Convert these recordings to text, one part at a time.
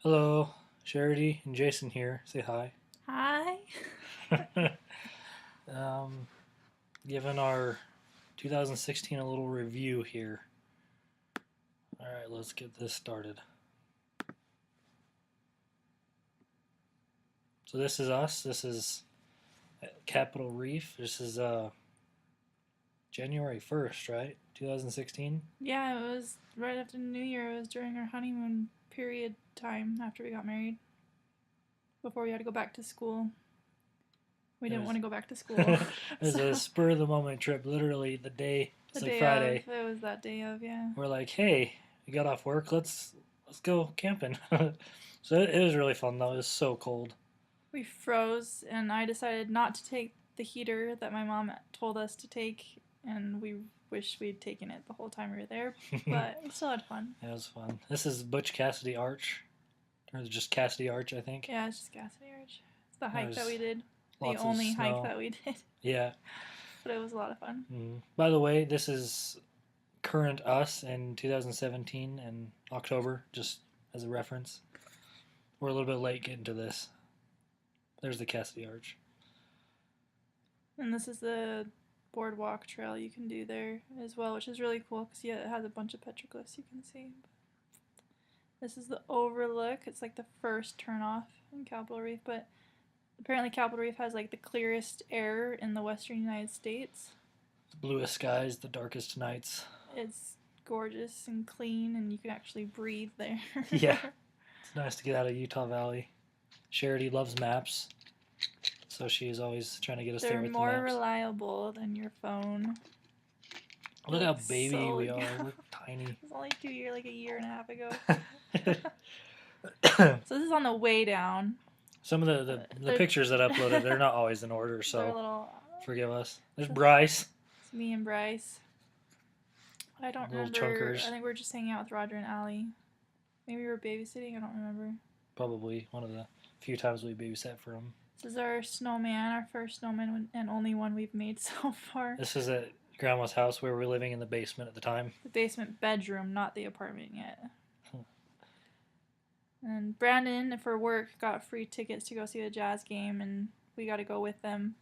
Hello, Sharity and Jason here. Say hi. Hi. um, Giving our 2016 a little review here. All right, let's get this started. So this is us. This is Capitol Reef. This is January 1st, right? 2016. Yeah, it was right after New Year. It was during our honeymoon period time after we got married. Before we had to go back to school. We It didn't was want to go back to school. it was a spur of the moment trip. Literally the day. The It's like day of. Friday. It was that day of, yeah. We're like, hey, we got off work. Let's go camping. So it was really fun though. It was so cold. We froze, and I decided not to take the heater that my mom told us to take, and we wish we'd taken it the whole time we were there, but we still had fun. It was fun. This is Butch Cassidy Arch, or just Cassidy Arch, I think. Yeah, it's just Cassidy Arch. It's the hike that There's we did. The lots of only hike snow. that we did. Yeah. But it was a lot of fun. By the way, this is current us in 2017 in October, just as a reference. We're a little bit late getting to this. There's the Cassidy Arch. And this is the boardwalk trail you can do there as well, which is really cool because yeah, it has a bunch of petroglyphs you can see. This is the overlook. It's like the first turnoff in Capitol Reef, but apparently Capitol Reef has like the clearest air in the western United States. The bluest skies, the darkest nights. It's gorgeous and clean, and you can actually breathe there. Yeah. It's nice to get out of Utah Valley. Charity loves maps, so she's always trying to get us there They're with the more maps. reliable than your phone. Look how baby so we are. We're tiny. It's only like a year and a half ago. So this is on the way down. Some of the pictures that I uploaded, they're not always in order, They're a so little. forgive us. There's Bryce. It's me and Bryce. I don't Little remember. chunkers. I think we were just hanging out with Roger and Allie. Maybe we were babysitting. I don't remember. Probably one of the few times we babysat for him. This is our snowman, our first snowman and only one we've made so far. This is at Grandma's house where we were living in the basement at the time. The basement bedroom, not the apartment yet. And Brandon, for work, got free tickets to go see the Jazz game, and we got to go with them.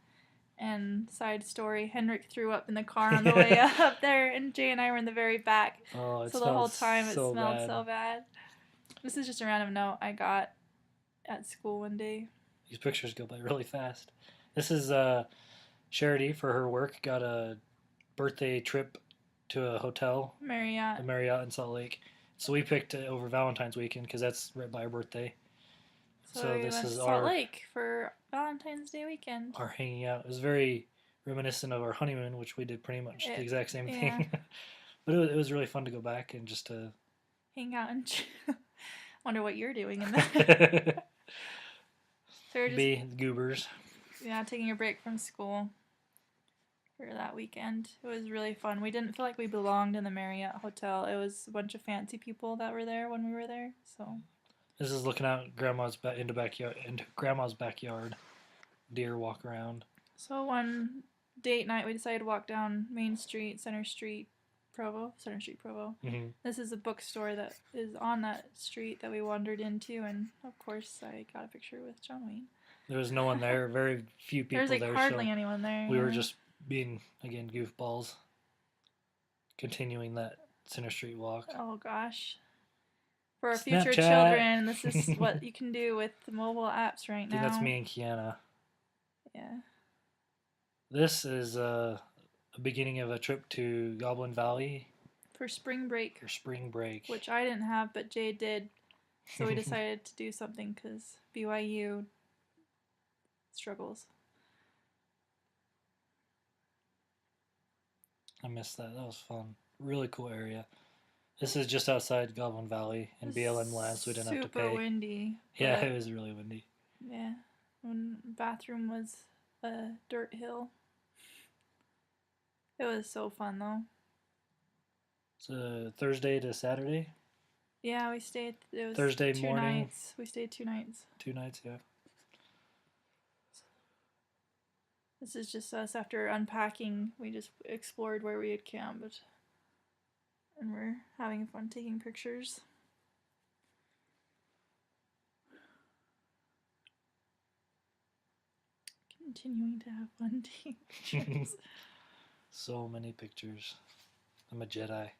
And side story, Henrik threw up in the car on the way up there, and Jay and I were in the very back. Oh, So the whole time it so smelled bad. so bad. This is just a random note I got at school one day. These pictures go by really fast. This is Charity for her work. Got a birthday trip to a hotel, Marriott. the Marriott in Salt Lake. So we picked over Valentine's weekend because that's right by our birthday. So we this went to is Salt Lake for Valentine's Day weekend. our hanging out. It was very reminiscent of our honeymoon, which we did pretty much the exact same thing. But it was really fun to go back and just to hang out and wonder what you're doing in there. So we're just, be the goobers. Yeah, taking a break from school for that weekend. It was really fun. We didn't feel like we belonged in the Marriott hotel. It was a bunch of fancy people that were there when we were there. So this is looking out into Grandma's backyard. Deer walk around. So one date night, we decided to walk down Main Street, Center Street, Provo. Mm-hmm. This is a bookstore that is on that street that we wandered into, and of course, I got a picture with John Wayne. There was no one there. Very few people there. There's hardly anyone there. We were just being, again, goofballs. Continuing that Center Street walk. Oh, gosh. For our Snapchat. future children, this is what you can do with the mobile apps right now. That's me and Kiana. Yeah. This is a beginning of a trip to Goblin Valley. For spring break. Which I didn't have, but Jay did. So we decided to do something because BYU struggles. I missed that. That was fun. Really cool area. This is just outside Goblin Valley in BLM land, so we didn't have to pay. Super windy. Yeah, it was really windy. Yeah. When the bathroom was a dirt hill. It was so fun though. It's Thursday to Saturday. Yeah, we stayed. It was Thursday two morning. Nights. We stayed 2 nights. 2 nights, yeah. This is just us after unpacking. We just explored where we had camped, and we're having fun taking pictures. continuing to have fun taking pictures. So many pictures. I'm a Jedi.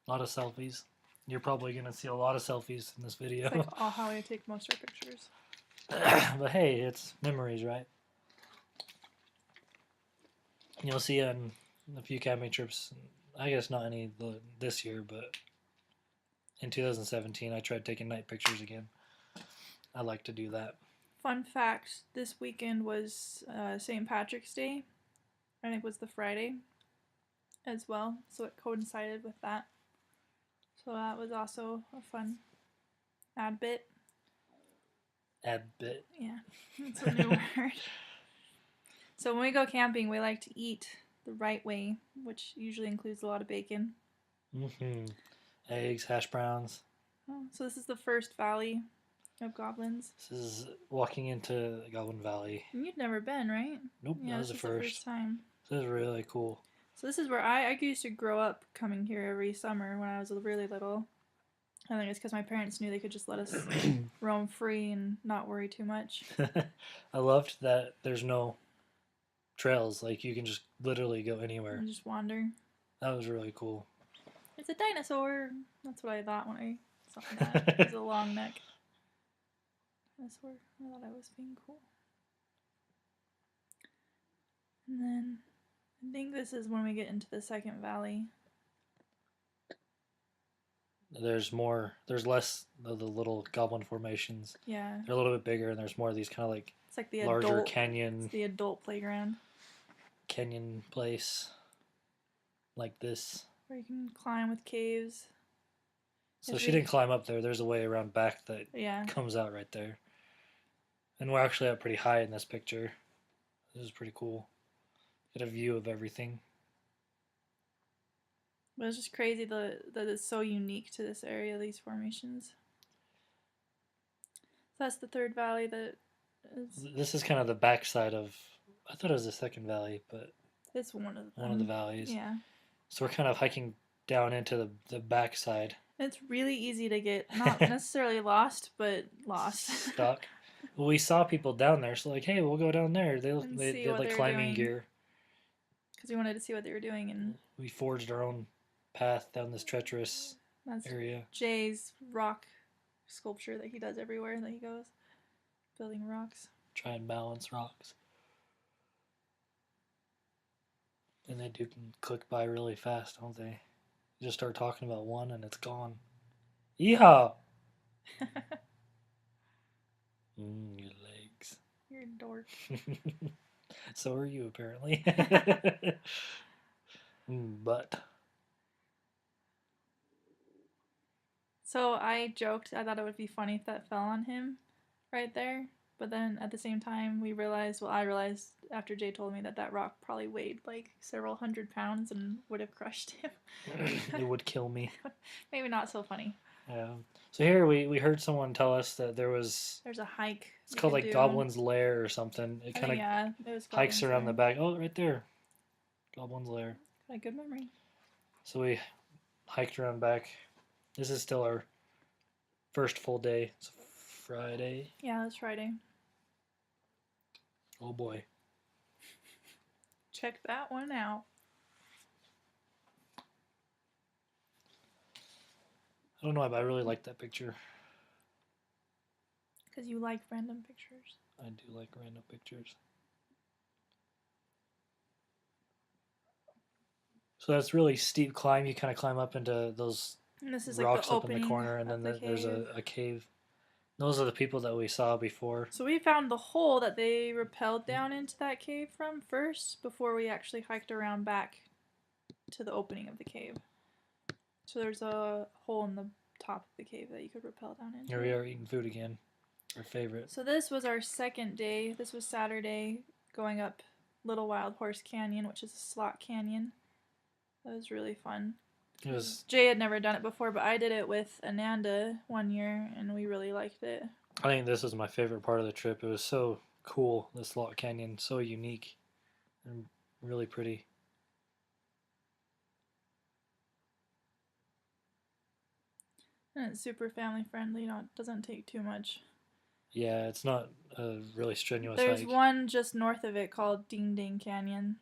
A lot of selfies. You're probably going to see a lot of selfies in this video. It's like all how I take most of our pictures. But hey, it's memories, right? You'll see on a few camping trips, I guess not any this year, but in 2017 I tried taking night pictures again. I like to do that. Fun fact, this weekend was St. Patrick's Day. I think it was the Friday as well, so it coincided with that. So that was also a fun ad bit. Ad bit. Yeah, that's a new word. So when we go camping, we like to eat the right way, which usually includes a lot of bacon. Mm-hmm. Eggs, hash browns. Oh, so this is the first valley of goblins. This is walking into Goblin Valley. And you've never been, right? Nope, Yeah, that was this the is first. the first time. This is really cool. So this is where I used to grow up coming here every summer when I was really little. I think it's because my parents knew they could just let us roam free and not worry too much. I loved that there's no trails. Like, you can just literally go anywhere. And just wander. That was really cool. It's a dinosaur. That's what I thought when I saw that. It was a long neck dinosaur. I thought I was being cool. And then I think this is when we get into the second valley. There's less of the little goblin formations. Yeah. They're a little bit bigger, and there's more of these kind of like It's like the larger adult canyon. It's the adult playground. Canyon place. Like this. Where you can climb with caves. So she didn't climb up there. There's a way around back that Yeah. comes out right there. And we're actually up pretty high in this picture. This is pretty cool. Get a view of everything. But it's just crazy that it's so unique to this area, these formations. So that's the third valley that is... This is kind of the backside of... I thought it was the second valley, but... It's one of them. One of the valleys. Yeah. So we're kind of hiking down into the backside. It's really easy to get, not necessarily lost, but lost. Stuck. Well, we saw people down there, so like, hey, we'll go down there. They had like climbing gear. Because we wanted to see what they were doing, and we forged our own path down this treacherous area. Jay's rock sculpture that he does everywhere that he goes, building rocks. Try and balance rocks. And they do click by really fast, don't they? You just start talking about one and it's gone. Yeehaw! Your legs. You're a dork. So are you, apparently. But. So I joked, I thought it would be funny if that fell on him right there. But then at the same time, I realized after Jay told me that rock probably weighed like several 100 pounds and would have crushed him. It would kill me. Maybe not so funny. Yeah. So here we heard someone tell us that there's a hike. It's called like Goblin's Lair or something. It kind of it was hikes around the back. Oh, right there. Goblin's Lair. Got a good memory. So we hiked around back. This is still our first full day. It's Friday. Yeah, it's Friday. Oh boy. Check that one out. I don't know, but I really like that picture. Because you like random pictures. I do like random pictures. So that's really steep climb. You kind of climb up into those rocks up in the corner, and then there's a cave. Those are the people that we saw before. So we found the hole that they rappelled down into that cave from first, before we actually hiked around back to the opening of the cave. So there's a hole in the top of the cave that you could rappel down into. Here we are eating food again. Our favorite. So this was our second day. This was Saturday, going up Little Wild Horse Canyon, which is a slot canyon. That was really fun. Jay had never done it before, but I did it with Ananda one year, and we really liked it. I think this was my favorite part of the trip. It was so cool, this slot canyon, so unique and really pretty. And it's super family friendly. It doesn't take too much. Yeah, it's not a really strenuous There's hike. one just north of it called Ding Ding Canyon.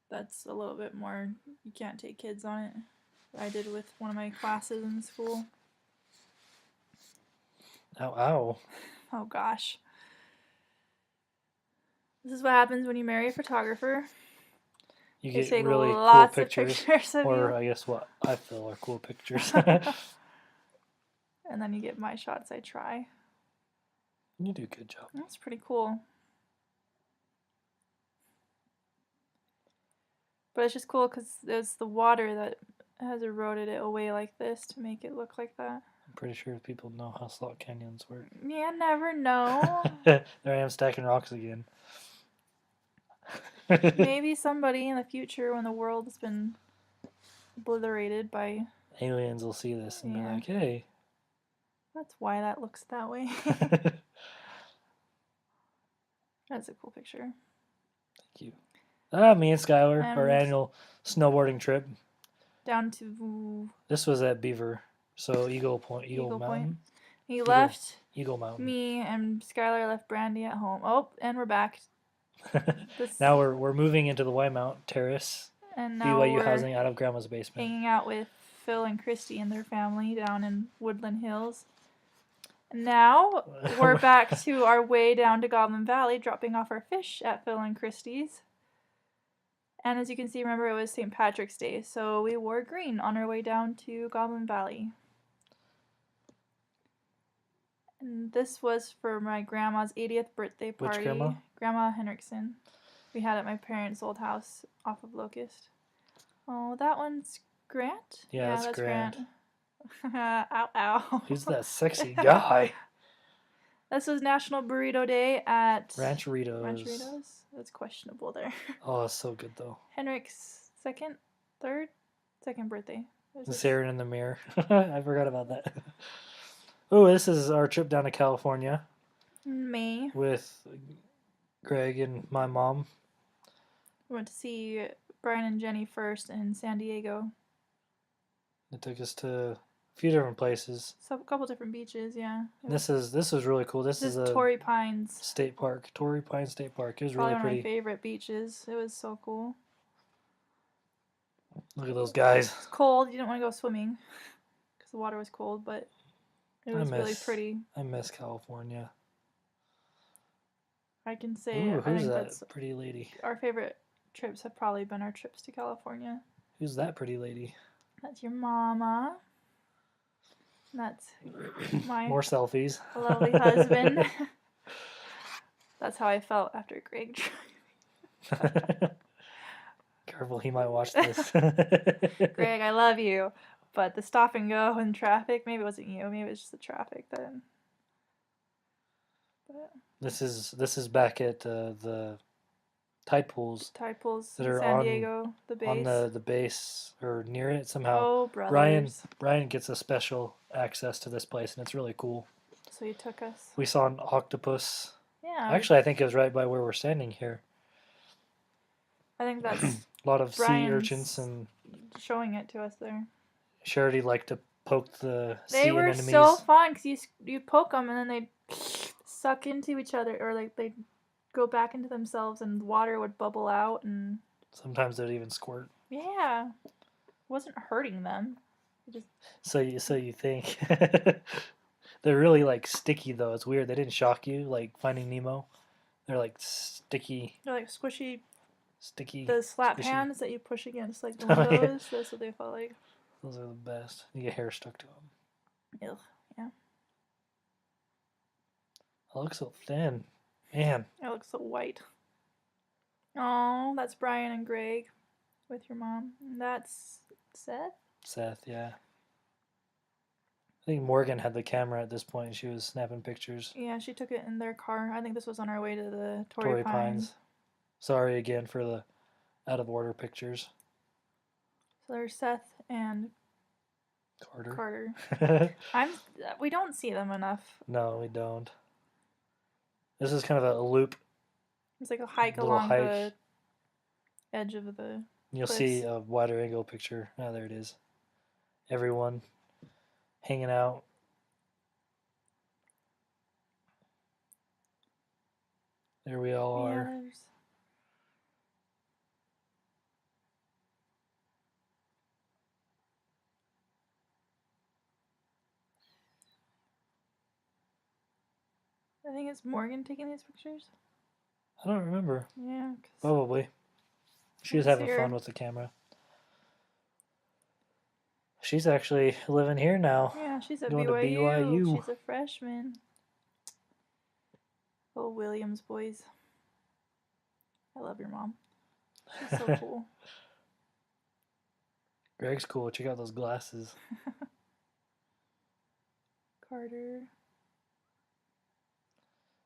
That's a little bit more. You can't take kids on it. I did with one of my classes in school. Ow, ow. Oh gosh. This is what happens when you marry a photographer. You They get take really cool lots pictures. of pictures of Or you. I guess what I feel are cool pictures. And then you get my shots I try. You do a good job. That's pretty cool. But it's just cool because it's the water that has eroded it away like this to make it look like that. I'm pretty sure people know how slot canyons work. Yeah, never know. There I am stacking rocks again. Maybe somebody in the future when the world has been obliterated by Aliens will see this and be Yeah. like, hey. That's why that looks that way. Thank That's a cool picture. you. Me and Skylar, our And- annual snowboarding trip. Down to This was at Beaver. So Eagle Point, Eagle Mountain. He left Eagle Mountain. me and Skylar left Brandy at home. Oh, and we're back. Now we're moving into the Wymount Terrace. And now BYU we're housing out of Grandma's basement. hanging out with Phil and Christy and their family down in Woodland Hills. And now we're back to our way down to Goblin Valley, dropping off our fish at Phil and Christy's. And as you can see, remember it was St. Patrick's Day, so we wore green on our way down to Goblin Valley. And this was for my grandma's 80th birthday party. Which grandma? Grandma Henriksen. We had at my parents' old house off of Locust. Oh, that one's Grant? Yeah, that's Grant. Ow, ow. Who's that sexy guy? This was National Burrito Day at Rancheritos. That's questionable there. Oh, it's so good though. Henrik's second birthday. The staring in the mirror. I forgot about that. Oh, this is our trip down to California In May. with Greg and my mom. We went to see Brian and Jenny first in San Diego. It took us to a few different places. So a couple different beaches, yeah. This is really cool. This is a Torrey Pines. state park, Torrey Pines State Park. It was Probably really one of my pretty. favorite beaches. It was so cool. Look at those guys. It's cold. You didn't want to go swimming because the water was cold, but it was really pretty. I miss California. I can say Ooh, I who's think that that's pretty lady? our favorite trips have probably been our trips to California. Who's that pretty lady? That's your mama. That's my More selfies. lovely husband. That's how I felt after Greg drove. Careful, he might watch this. Greg, I love you, but the stop and go in traffic, maybe it wasn't you, maybe it was just the traffic then. But This is back at the tide pools tide pools that in are San on- Diego, the base. on the base or near it somehow. Oh, brothers. Brian gets a special access to this place, and it's really cool. So he took us. We saw an octopus. Yeah. Actually, I think it was right by where we're standing here. I think that's A lot of sea Brian's urchins, and showing it to us there. Sharity liked to poke the sea They were anemones. so fun because you poke them and then they'd suck into each other, or like they'd go back into themselves and water would bubble out, and Sometimes they'd even squirt. yeah, it wasn't hurting them. It just So you think they're really like sticky though. It's weird. They didn't shock you like Finding Nemo. They're like sticky. they're like squishy. Sticky. The slap squishy. hands that you push against like the Oh, yeah. windows. That's what they felt like. Those are the best. You get hair stuck to them. Ugh, yeah. I look so thin. Man. It looks so white. Oh, that's Brian and Greg with your mom. And that's Seth. Seth, yeah. I think Morgan had the camera at this point. She was snapping pictures. Yeah, she took it in their car. I think this was on our way to the Torrey Torrey Pines. Pines. Sorry again for the out of order pictures. So there's Seth and Carter. Carter. We don't see them enough. No, we don't. This is kind of a loop. It's like a hike Little along hike. the edge of the. You'll Cliffs. see a wider angle picture. Oh, there it is. Everyone hanging out. There we all Yeah, are. there's... I think it's Morgan taking these pictures. I don't remember. Yeah. Probably. She was Let's having see her. fun with the camera. She's actually living here now. Yeah, she's at Going to BYU. BYU. She's a freshman. Oh, Williams boys. I love your mom. She's so cool. Greg's cool. Check out those glasses. Carter.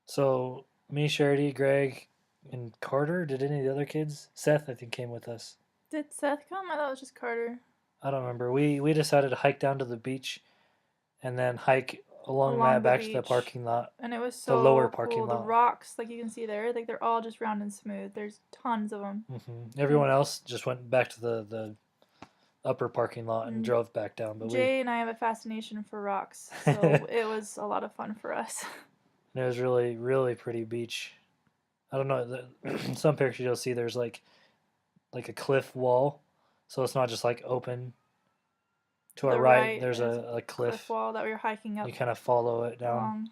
So, me, Sharity, Greg, and Carter. Did any of the other kids? Seth, I think, came with us. Did Seth come? I thought it was just Carter. I don't remember. We decided to hike down to the beach and then hike along that back to the parking lot. And it was so the lower cool. parking The lot. rocks, like you can see there, like they're all just round and smooth. There's tons of them. Everyone else just went back to the upper parking lot and drove back down. But Jay and I have a fascination for rocks, so it was a lot of fun for us. And it was really, really pretty beach. I don't know. Some pictures you'll see there's like a cliff wall, so it's not just like open. To our right, there's a cliff wall that we were hiking up. You kind of follow it down. Along.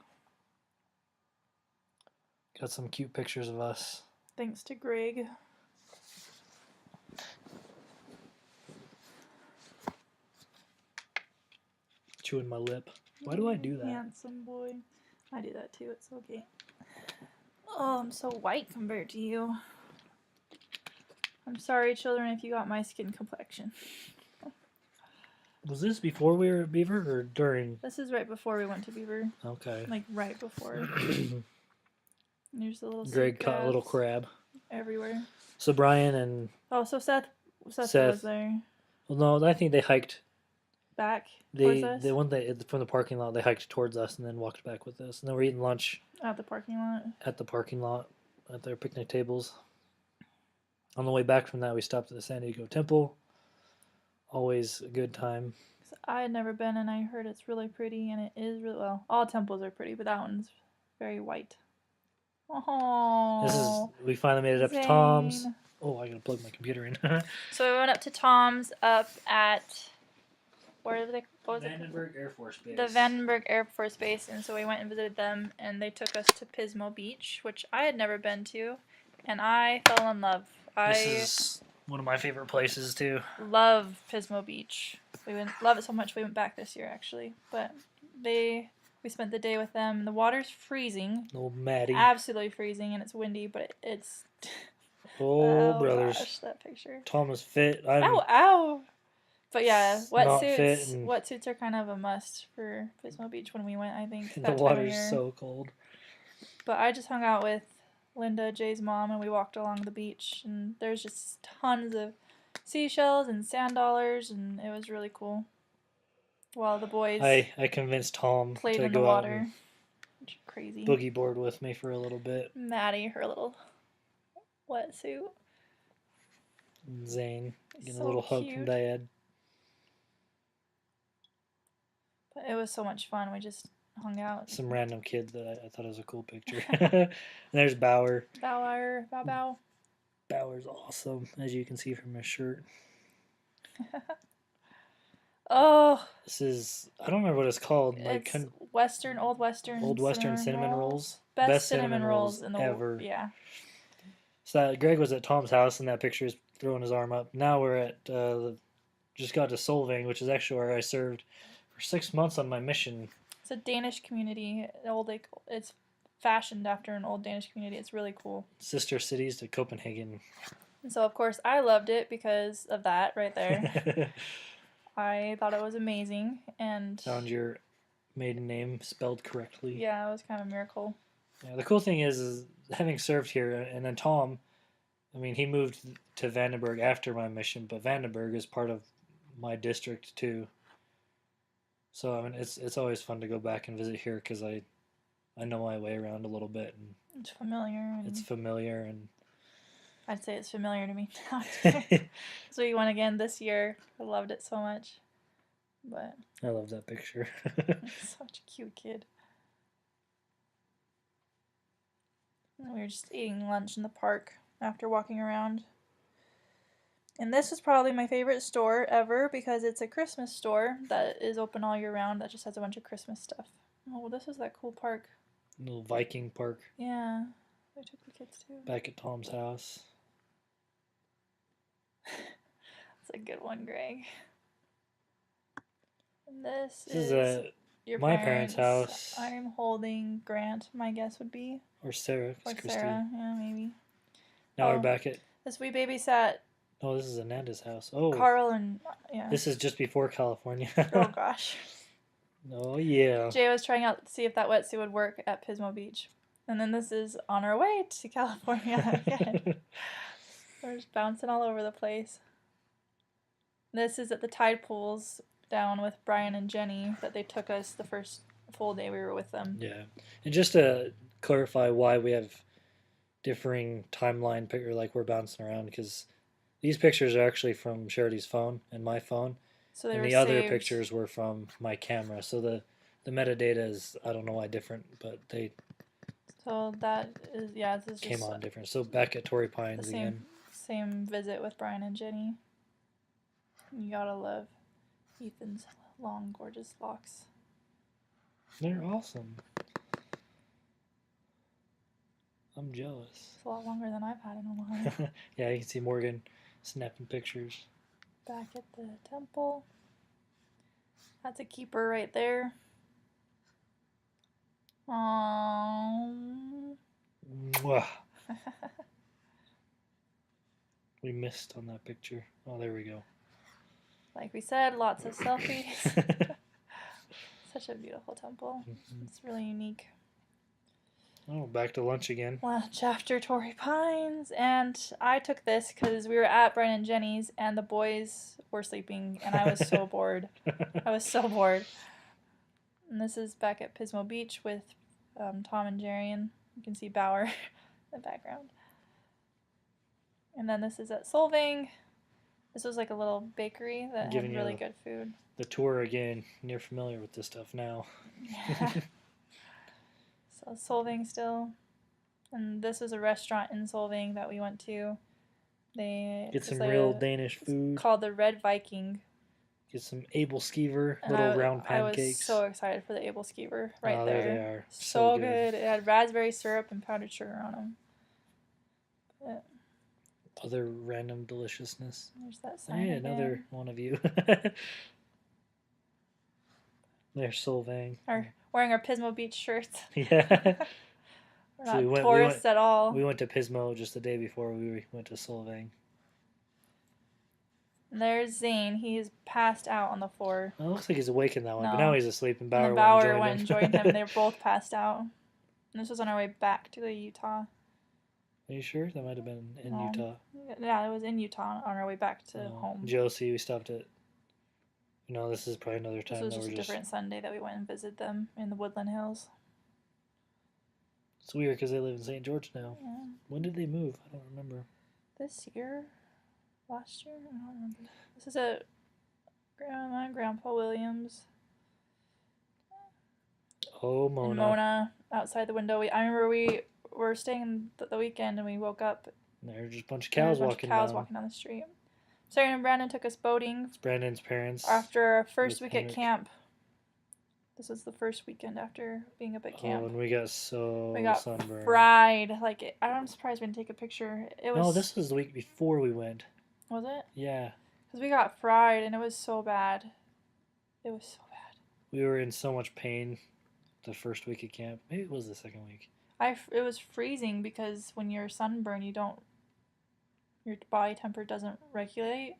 Got some cute pictures of us. Thanks to Greg. Chewing my lip. Why do I do that? Handsome boy. I do that too. It's okay. Oh, I'm so white compared to you. I'm sorry, children, if you got my skin complexion. Was this before we were at Beaver or during? This is right before we went to Beaver. Okay. Like right before. There's a little Greg caught a little crab. Everywhere. So Brian and... Oh, so Seth was there. Well, no, I think they hiked... Back towards us? From the parking lot, they hiked towards us and then walked back with us. And then we're eating lunch. At the parking lot? At the parking lot. At their picnic tables. On the way back from that, we stopped at the San Diego Temple. Always a good time. I had never been, and I heard it's really pretty, and it is really... Well, all temples are pretty, but that one's very white. Oh, we finally made it up to Tom's. Oh, I gotta plug my computer in. So we went up to Tom's up at... What was it? Vandenberg Air Force Base. The Vandenberg Air Force Base, and so we went and visited them, and they took us to Pismo Beach, which I had never been to, and I fell in love. This is one of my favorite places too. Love Pismo Beach. Love it so much we went back this year actually. But we spent the day with them. And the water's freezing. Old Maddie. Absolutely freezing, and it's windy, but it's. Oh, brothers. Gosh, that picture. Tom was fit. Ow! But yeah, wetsuits. Wetsuits are kind of a must for Pismo Beach when we went. I think the water's so cold. But I just hung out with Linda, Jay's mom, and we walked along the beach, and there's just tons of seashells and sand dollars, and it was really cool. While the boys I convinced Tom played to in go the out water. and Which is crazy. boogie board with me for a little bit. Maddie, her little wetsuit. Zane getting So a little hug cute. from Dad. But it was so much fun. We just hung out. Some random kid that I thought was a cool picture. And there's Bauer. Bow. Bauer's awesome, as you can see from his shirt. Oh. This is, I don't remember what it's called. It's Old Western cinnamon rolls. Best cinnamon rolls in the ever. Yeah. So Greg was at Tom's house, and that picture is throwing his arm up. Now we're at, just got to Solvang, which is actually where I served for 6 months on my mission. It's a Danish community. It's fashioned after an old Danish community. It's really cool. Sister cities to Copenhagen. And so, of course, I loved it because of that right there. I thought it was amazing. And found your maiden name spelled correctly. Yeah, it was kind of a miracle. Yeah, the cool thing is having served here, and then Tom, I mean, he moved to Vandenberg after my mission, but Vandenberg is part of my district too. So I mean, it's always fun to go back and visit here because I know my way around a little bit, and it's familiar. It's familiar, and I'd say it's familiar to me now. So we went again this year. I loved it so much. But I love that picture. such a cute kid. And we were just eating lunch in the park after walking around. And this is probably my favorite store ever because it's a Christmas store that is open all year round that just has a bunch of Christmas stuff. Oh, well, this is that cool park. Little Viking park. Yeah, they took the kids too. Back at Tom's house. It's a good one, Greg. And this This is your my parents' house. I'm holding Grant, my guess would be. Or Sarah. Or Christy. Sarah, yeah, maybe. Now we're back at... This we babysat... Oh, this is Ananda's house. Oh. Carl and... yeah. This is just before California. Oh, gosh. Oh, yeah. Jay was trying out to see if that wetsuit would work at Pismo Beach. And then this is on our way to California again. We're just bouncing all over the place. This is at the tide pools down with Brian and Jenny that they took us the first full day we were with them. Yeah. And just to clarify why we have differing timeline picture, like we're bouncing around, because these pictures are actually from Sharity's phone and my phone. So they and were the other saved. pictures were from my camera. So the metadata is, I don't know why different, but they So that is, yeah, this is came just on different. So back at Torrey Pines again. Same visit with Brian and Jenny. You gotta love Ethan's long, gorgeous locks. They're awesome. I'm jealous. It's a lot longer than I've had in a while. Yeah, you can see Morgan snapping pictures. Back at the temple. That's a keeper right there. Mwah. We missed on that picture. Oh, there we go. Like we said, lots of selfies. Such a beautiful temple. Mm-hmm. It's really unique. Oh, back to lunch again. Lunch after Torrey Pines. And I took this because we were at Brian and Jenny's and the boys were sleeping and I was so bored. I was so bored. And this is back at Pismo Beach with Tom and Jerry, and you can see Bauer in the background. And then this is at Solvang. This was like a little bakery that had really good food. The tour again. You're familiar with this stuff now. Yeah. So Solvang still. And this is a restaurant in Solvang that we went to. They get some real Danish food. It's called the Red Viking. Get some Abel Skeever, little round pancakes. I was so excited for the Abel Skeever right there. There they are. So good. It had raspberry syrup and powdered sugar on them. But other random deliciousness. There's that sign. Hey, another one of you. There's Solvang. Wearing our Pismo Beach shirts. Yeah. We're not tourists at all. We went to Pismo just the day before we went to Solvang. And there's Zane. He's passed out on the floor. Well, it looks like he's awake in that one, but now he's asleep, and Bauer went and joined him. They were both passed out. And this was on our way back to Utah. Are you sure? That might have been in Utah. Yeah, it was in Utah on our way back to home. Josie, we stopped at... No, this is probably another time. This was just a different Sunday that we went and visited them in the Woodland Hills. It's weird because they live in St. George now. Yeah. When did they move? I don't remember. This year? Last year? I don't remember. This is at Grandma and Grandpa Williams. Oh, Mona. And Mona outside the window. I remember we were staying the weekend and we woke up. And there were just a bunch of cows walking down the street. Sarah and Brandon took us boating. It's Brandon's parents. After our first week at camp. This was the first weekend after being up at camp. Oh, and we got sunburned. Fried. I'm surprised we didn't take a picture. No, this was the week before we went. Was it? Yeah. Because we got fried and it was so bad. It was so bad. We were in so much pain the first week at camp. Maybe it was the second week. It was freezing because when you're sunburned, your body temperature doesn't regulate.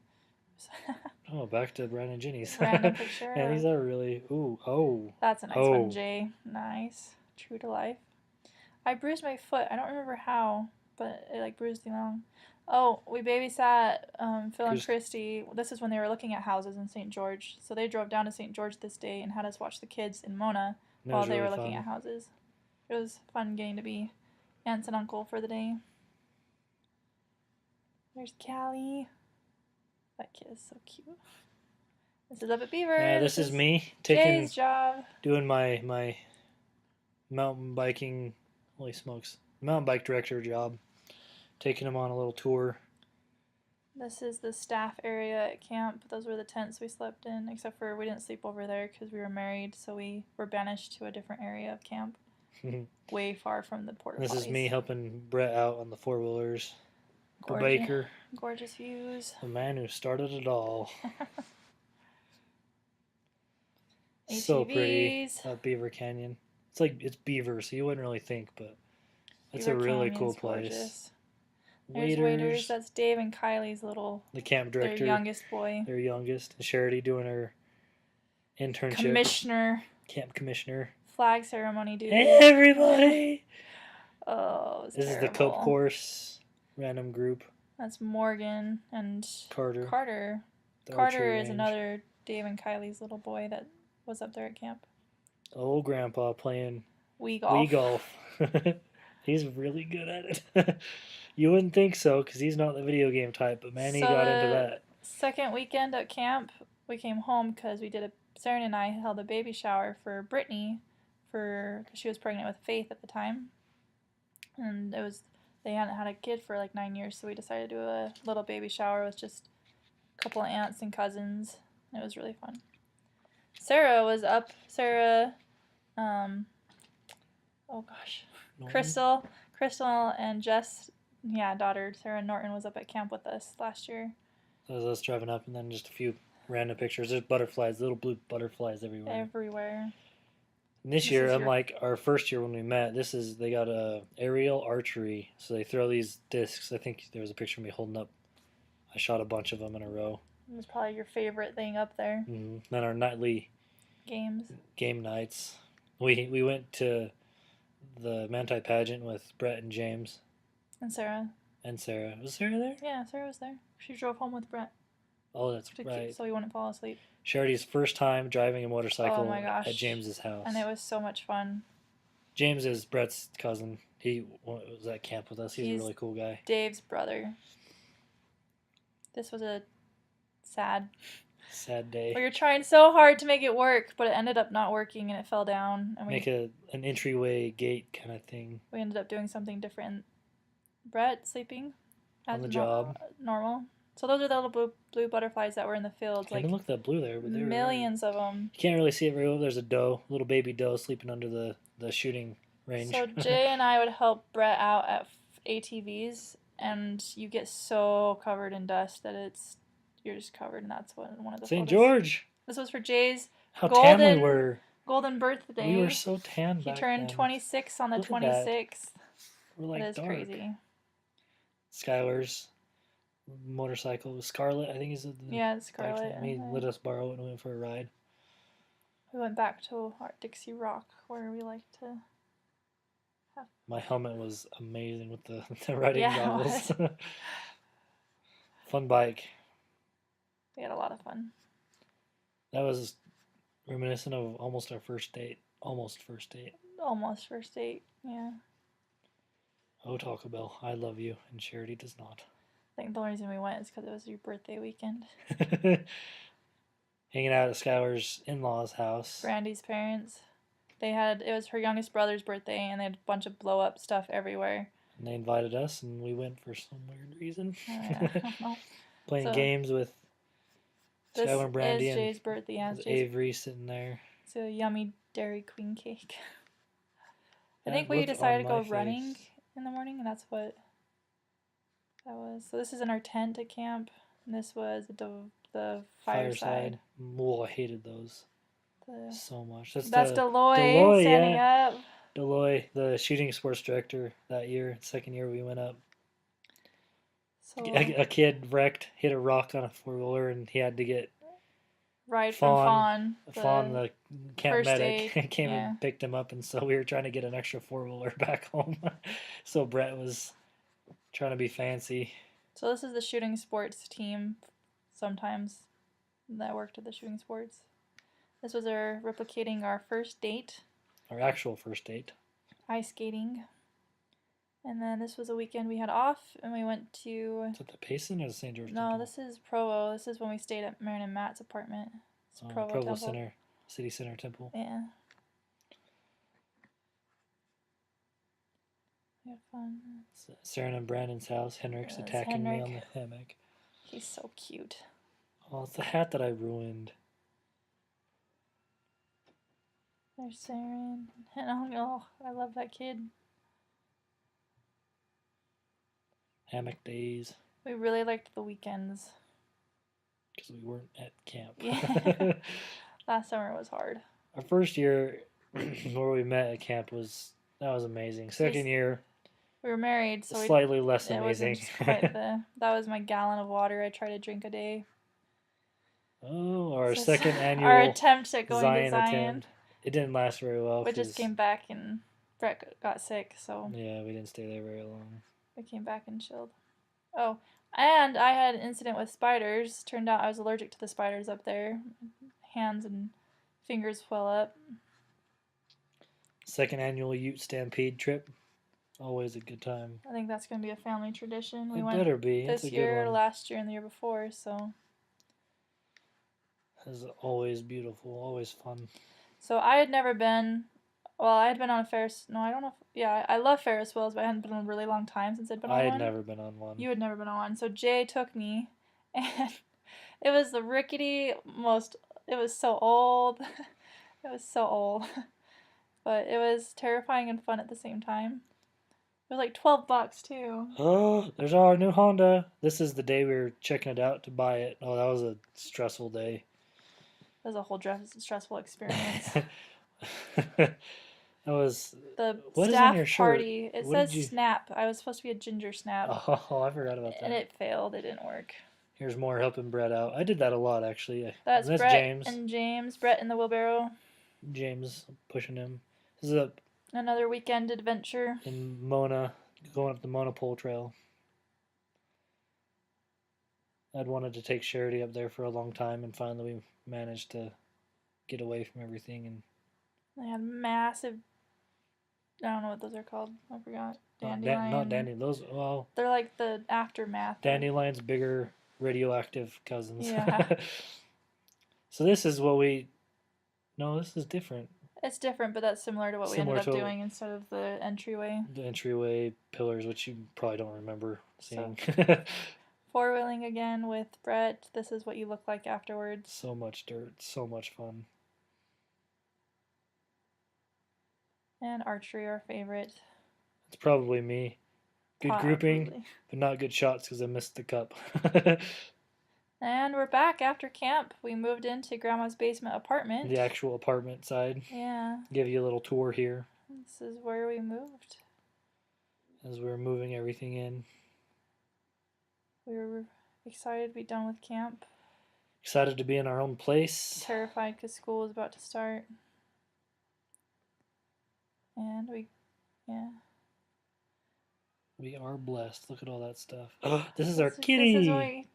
Oh, back to Brian and Jenny's. Random picture. And these are really... Ooh, oh. That's a nice one, Jay. Nice. True to life. I bruised my foot. I don't remember how, but it bruised the along. Oh, we babysat Phil and Christy. This is when they were looking at houses in St. George. So they drove down to St. George this day and had us watch the kids in Mona while they were looking at houses. It was fun getting to be aunts and uncle for the day. There's Callie. That kid is so cute. This is up at Beaver. This is me Jay's job. doing my mountain biking. Holy smokes, mountain bike director job. Taking him on a little tour. This is the staff area at camp. Those were the tents we slept in, except for we didn't sleep over there because we were married, so we were banished to a different area of camp, way far from the porta potties. This is me helping Brett out on the 4-wheelers. The baker. Gorgeous views. The man who started it all. ATVs. So pretty. Beaver Canyon. It's Beaver, so you wouldn't really think, but it's a really cool place. Gorgeous. There's waiters. That's Dave and Kylie's the camp director. Their youngest boy. Their youngest. Sharity doing her internship. Camp commissioner. Flag ceremony dude. Hey, everybody! This is the Cope course random group. That's Morgan and Carter. Carter is another Dave and Kylie's little boy that was up there at camp. Old grandpa playing Wii golf. He's really good at it. You wouldn't think so because he's not the video game type, but man, he got into that. Second weekend at camp, we came home because Sarah and I held a baby shower for Brittany because she was pregnant with Faith at the time. And they hadn't had a kid for like 9 years, so we decided to do a little baby shower with just a couple of aunts and cousins. It was really fun. Sarah was up. Crystal and Jess, daughter Sarah Norton was up at camp with us last year. That was us driving up, and then just a few random pictures. There's butterflies, little blue butterflies everywhere. And this year, unlike our first year when we met, they got a aerial archery. So they throw these discs. I think there was a picture of me holding up. I shot a bunch of them in a row. It was probably your favorite thing up there. Mm-hmm. Then our nightly game nights. We went to the Manti pageant with Brett and James. And Sarah. Was Sarah there? Yeah, Sarah was there. She drove home with Brett. Oh, that's right. So he wouldn't fall asleep. Charity's first time driving a motorcycle at James's house. And it was so much fun. James is Brett's cousin. He was at camp with us. He's a really cool guy. Dave's brother. This was a sad day. We were trying so hard to make it work, but it ended up not working and it fell down. And make an entryway gate kind of thing. We ended up doing something different. Brett sleeping on the job. Normal. So those are the little blue butterflies that were in the fields. I didn't look that blue there, but there millions of them. You can't really see it very well. There's a little baby doe sleeping under the shooting range. So Jay and I would help Brett out at ATVs, and you get so covered in dust that you're just covered, and that's one of the St. George. This was for Jay's tan we were. Golden birthday. We were so tan back then. He turned 26 on the 26th. We're like That is crazy. Skylar's motorcycle was Scarlett, I think is it. Scarlett. He let us borrow it and we went for a ride. We went back to our Dixie Rock where we like to have. My helmet was amazing with the riding goggles. Fun bike. We had a lot of fun. That was reminiscent of almost our first date. Almost first date, yeah. Oh, Taco Bell, I love you, and Sharity does not. I think the only reason we went is because it was your birthday weekend. Hanging out at Skylar's in-laws' house. Brandy's parents. It was her youngest brother's birthday, and they had a bunch of blow-up stuff everywhere. And they invited us, and we went for some weird reason. Yeah. Playing games with Skylar and Brandy. This is Jay's birthday. Yeah, Avery sitting there. It's a yummy Dairy Queen cake. I think we decided to go running in the morning, and that's what that was. So this is in our tent at camp, and this was the fireside. Oh, I hated those so much. That's Deloy standing up. Deloy, the shooting sports director that year, second year we went up. So a kid hit a rock on a 4-wheeler, and he had to get from Fawn. The camp medic came and picked him up, and so we were trying to get an extra 4-wheeler back home. So Brett was trying to be fancy. So this is the shooting sports team sometimes that worked at the shooting sports. This was replicating our first date. Our actual first date. Ice skating. And then this was a weekend we had off, and we went to... Is that the Payson or the St. George? No, this is Provo. This is when we stayed at Marin and Matt's apartment. It's Provo Provo Temple. Center, City Center Temple. Yeah. We had fun. Sarah and Brandon's house. Henrik's That's attacking me Henrik. on the hammock. He's so cute. Oh, it's the hat that I ruined. There's Saren. Oh, I love that kid. Hammock days. We really liked the weekends. Because we weren't at camp. Yeah. Last summer was hard. Our first year where we met at camp was amazing. Second year, we were married, so slightly less it amazing. wasn't quite that was my gallon of water I try to drink a day. Oh, our So second annual our attempt at going Zion to Zion. Attempt. It didn't last very well. We just came back and Brett got sick, so yeah, we didn't stay there very long. We came back and chilled. Oh, and I had an incident with spiders. Turned out I was allergic to the spiders up there. Hands and fingers swell up. Second annual Ute Stampede trip. Always a good time. I think that's going to be a family tradition. We went better be. This year, last year, and the year before, so. It's always beautiful, always fun. So I had never been, I had been on a Ferris, no, I don't know, I love Ferris wheels, but I hadn't been on a really long time since I'd been on one. I had never been on one. You had never been on one, so Jay took me, and it was the rickety, it was so old, it was so old, but it was terrifying and fun at the same time. It was like $12 too. Oh, there's our new Honda. This is the day we were checking it out to buy it. Oh, that was a stressful day. It was a whole stressful experience. That was the what staff is on your shirt? Party. It says Snap. I was supposed to be a ginger snap. Oh, I forgot about that. And it failed. It didn't work. Here's more helping Brett out. I did that a lot actually. That's Brett James. And James. Brett in the wheelbarrow. James pushing him. This is another weekend adventure. In Mona, going up the Mona Pole Trail. I'd wanted to take Sharity up there for a long time, and finally we managed to get away from everything. And they had massive. I don't know what those are called. I forgot. Dandelion. Not dandelion. Those. Well. They're like the aftermath. Dandelion's bigger radioactive cousins. Yeah. So this is what we. No, this is different. It's different, but that's similar to what we ended up doing instead of the entryway. The entryway pillars, which you probably don't remember seeing. So, four-wheeling again with Brett. This is what you look like afterwards. So much dirt. So much fun. And archery, our favorite. It's probably me. Good grouping, but not good shots because I missed the cup. And we're back after camp. We moved into Grandma's basement apartment. The actual apartment side. Yeah. Give you a little tour here. This is where we moved. As we were moving everything in. We were excited to be done with camp. Excited to be in our own place. Terrified because school was about to start. And we are blessed. Look at all that stuff. This is our kitty.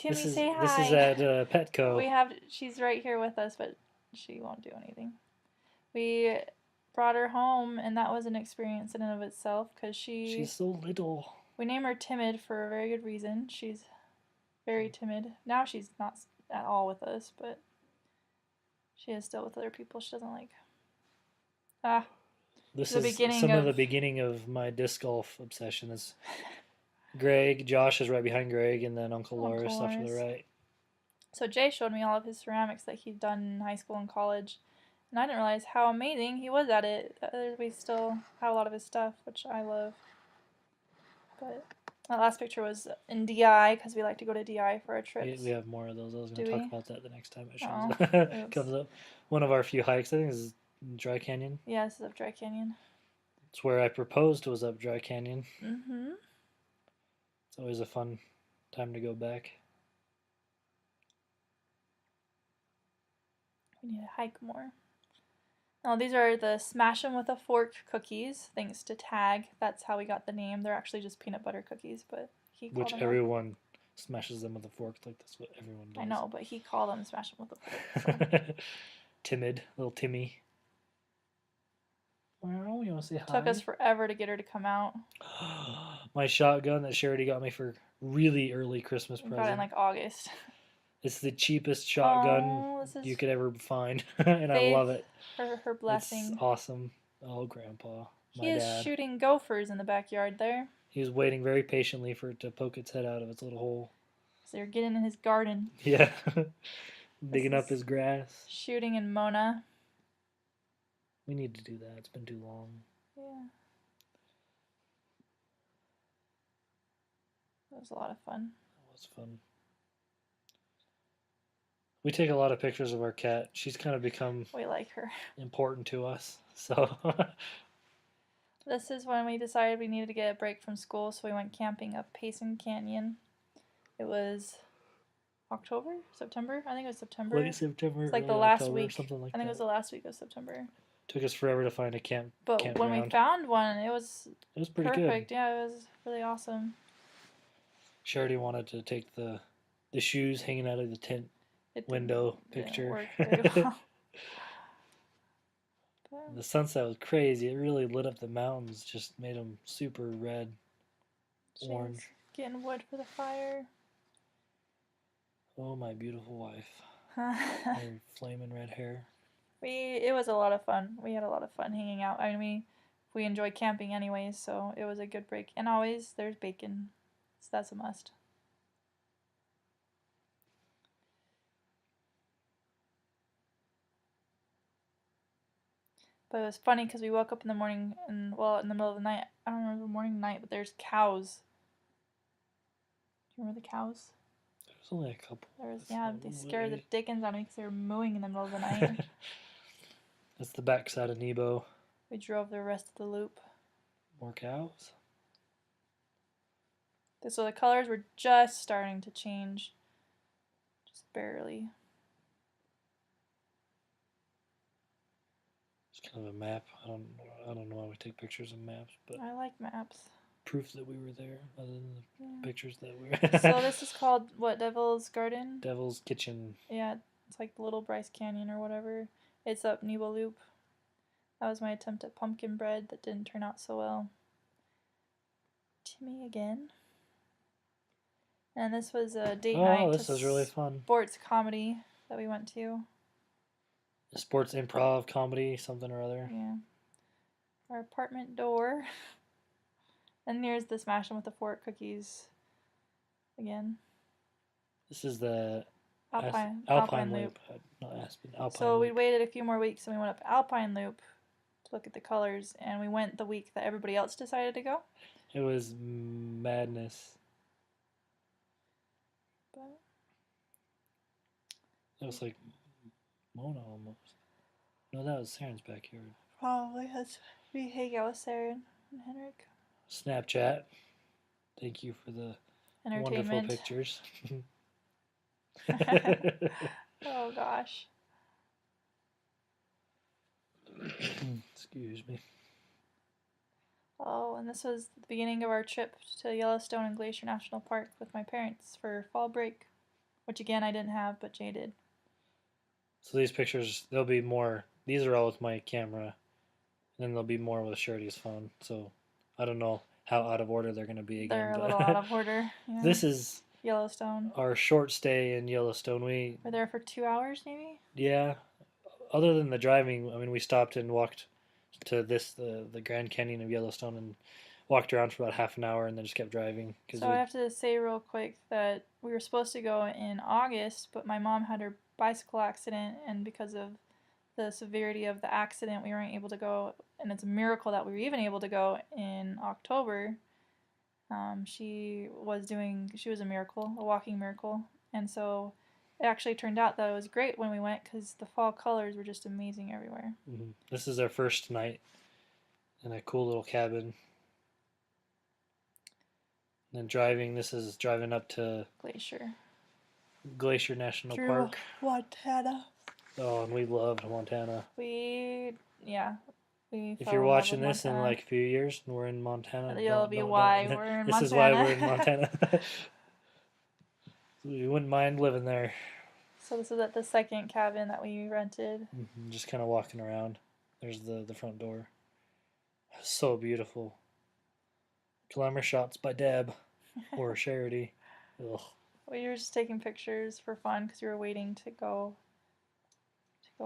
This is Timmy, say hi. This is at Petco. She's right here with us, but she won't do anything. We brought her home, and that was an experience in and of itself because she's so little. We name her Timid for a very good reason. She's very timid. Now she's not at all with us, but she is still with other people she doesn't like. This is some of the beginning of my disc golf obsession. Is Greg, Josh is right behind Greg, and then Uncle Loris off to the right. So Jay showed me all of his ceramics that he'd done in high school and college, and I didn't realize how amazing he was at it. We still have a lot of his stuff, which I love. But that last picture was in DI because we like to go to DI for our trips. We have more of those. I was going to talk about that the next time it comes up. One of our few hikes, I think, is Dry Canyon. Yeah, this is up Dry Canyon. It's where I proposed was up Dry Canyon. Mm-hmm. It's always a fun time to go back. We need to hike more. Oh, these are the Smash 'em with a Fork cookies, thanks to Tag. That's how we got the name. They're actually just peanut butter cookies, but he called them everyone smashes them with a fork. Like that's what everyone does. I know, but he called them Smash 'em with a fork. So. Timid, little Timmy. Well, you want to say hi? Took us forever to get her to come out. My shotgun that Sharity got me for really early Christmas present. Got it in like August. It's the cheapest shotgun Oh, this you is could ever find, and I faith, love it. her It's blessing. awesome. Oh, Grandpa, He my is dad. shooting gophers in the backyard there. He was waiting very patiently for it to poke its head out of its little hole. So they're getting in his garden. Yeah, This digging up is his grass. shooting in Mona. We need to do that. It's been too long. Yeah. It was a lot of fun. It was fun. We take a lot of pictures of our cat. She's kind of become We like her. important to us. So This is when we decided we needed to get a break from school, so we went camping up Payson Canyon. It was October? September? I think it was September. late September, It's like the early last October, week. something like I think that. it was the last week of September. Took us forever to find a But campground. when we found one, it was pretty perfect. good. Yeah, it was really awesome. Sharity wanted to take the shoes hanging out of the tent It window didn't picture. work very well. The sunset was crazy. It really lit up the mountains, just made them super red, orange. Getting wood for the fire. Oh, my beautiful wife. Her flaming red hair. It was a lot of fun. We had a lot of fun hanging out. I mean, we enjoy camping anyways, so it was a good break. And always there's bacon, so that's a must. But it was funny because we woke up in the morning and, well, in the middle of the night. I don't remember morning, night, but there's cows. Do you remember the cows? There's only a couple. They scared the dickens out of me because they were mooing in the middle of the night. That's the backside of Nebo. We drove the rest of the loop. More cows. So the colors were just starting to change. Just barely. It's kind of a map. I don't know why we take pictures of maps, but I like maps. Proof that we were there, other than the pictures that we were. So this is called what? Devil's Garden. Devil's Kitchen. Yeah, it's like the Little Bryce Canyon or whatever. It's up Nebo Loop. That was my attempt at pumpkin bread that didn't turn out so well. Timmy again. And this was a date night. Oh, this was really fun. Sports comedy that we went to. A sports improv comedy, something or other. Yeah. Our apartment door. And here's the Smash 'em with the Fork cookies. Again. This is the Alpine Loop. Not Aspen. Alpine so Loop. we waited a few more weeks and we went up Alpine Loop to look at the colors, and we went the week that everybody else decided to go. It was madness. But it was like Mona almost. No, that was Saren's backyard. Probably. We hang out with Saren and Henrik. Snapchat. Thank you for the wonderful pictures. Oh gosh. Excuse me. Oh, and this was the beginning of our trip to Yellowstone and Glacier National Park with my parents for fall break, which again I didn't have, but Jay did. So these pictures, there'll be more. These are all with my camera, and then there'll be more with Sharity's phone. So I don't know how out of order they're going to be again. They're a little out of order. Yeah. This is Yellowstone. Our short stay in Yellowstone. We were there for 2 hours, maybe. Yeah. Other than the driving, I mean, we stopped and walked to the Grand Canyon of Yellowstone and walked around for about half an hour and then just kept driving. So I have to say real quick that we were supposed to go in August, but my mom had her bicycle accident, and because of the severity of the accident, we weren't able to go, and it's a miracle that we were even able to go in October. She was a miracle, a walking miracle, and so it actually turned out that it was great when we went because the fall colors were just amazing everywhere. Mm-hmm. This is our first night in a cool little cabin. And then driving, this is driving up to Glacier National Park. Montana. Oh, and we loved Montana. If you're watching this in like a few years and we're in Montana, you'll be why we're in Montana. This is why we're in Montana. We wouldn't mind living there. So this is at the second cabin that we rented. Mm-hmm. Just kind of walking around. There's the front door. So beautiful. Glamour shots by Deb or Sharity. Ugh. We were just taking pictures for fun because we were waiting to go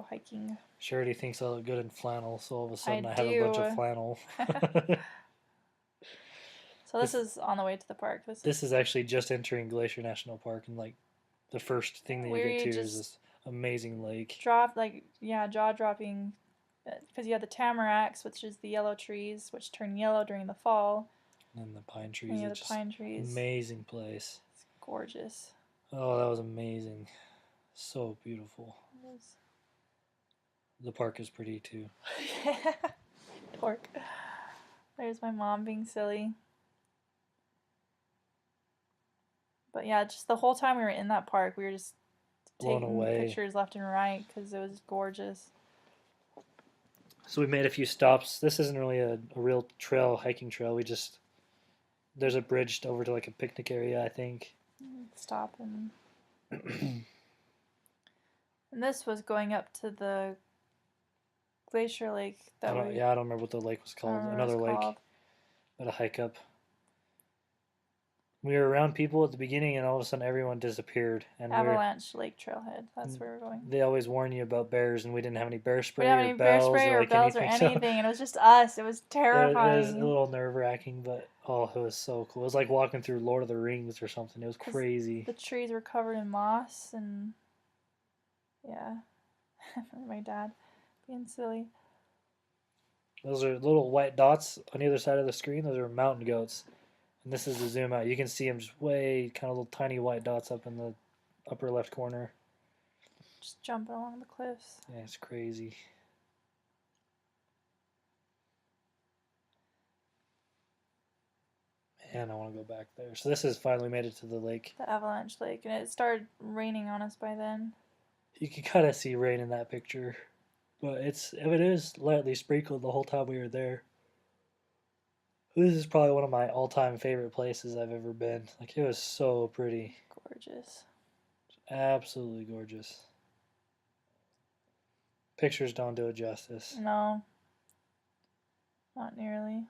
hiking. Sharity thinks I look good in flannel, so all of a sudden I I have a bunch of do. flannel. So this is on the way to the park. This is actually just entering Glacier National Park, and like the first thing that you get to is this amazing lake. Jaw dropping, because you have the tamaracks, which is the yellow trees, which turn yellow during the fall. And the pine trees. And It's the just pine trees. amazing place. It's gorgeous. Oh, that was amazing. So beautiful. The park is pretty too. Pork. There's my mom being silly. But yeah, just the whole time we were in that park, we were just taking pictures left and right because it was gorgeous. So we made a few stops. This isn't really a real trail, hiking trail. There's a bridge over to like a picnic area, I think. Stop and and this was going up to the glacier lake I don't remember what the lake was called. Another lake. But a hike up. We were around people at the beginning, and all of a sudden, everyone disappeared. And Avalanche Lake Trailhead. That's where we're going. They always warn you about bears, and we didn't have any bear spray or bells or anything. And it was just us. It was terrifying. It was a little nerve-wracking, but it was so cool. It was like walking through Lord of the Rings or something. It was crazy. The trees were covered in moss, and yeah, my dad being silly. Those are little white dots on either side of the screen. Those are mountain goats. And this is the zoom out. You can see them just way kind of little tiny white dots up in the upper left corner. Just jumping along the cliffs. Yeah, it's crazy. Man, I want to go back there. So this has finally made it to the lake. The Avalanche Lake. And it started raining on us by then. You can kind of see rain in that picture. But it is lightly sprinkled the whole time we were there. This is probably one of my all-time favorite places I've ever been. Like, it was so pretty. Gorgeous. Absolutely gorgeous. Pictures don't do it justice. No. Not nearly.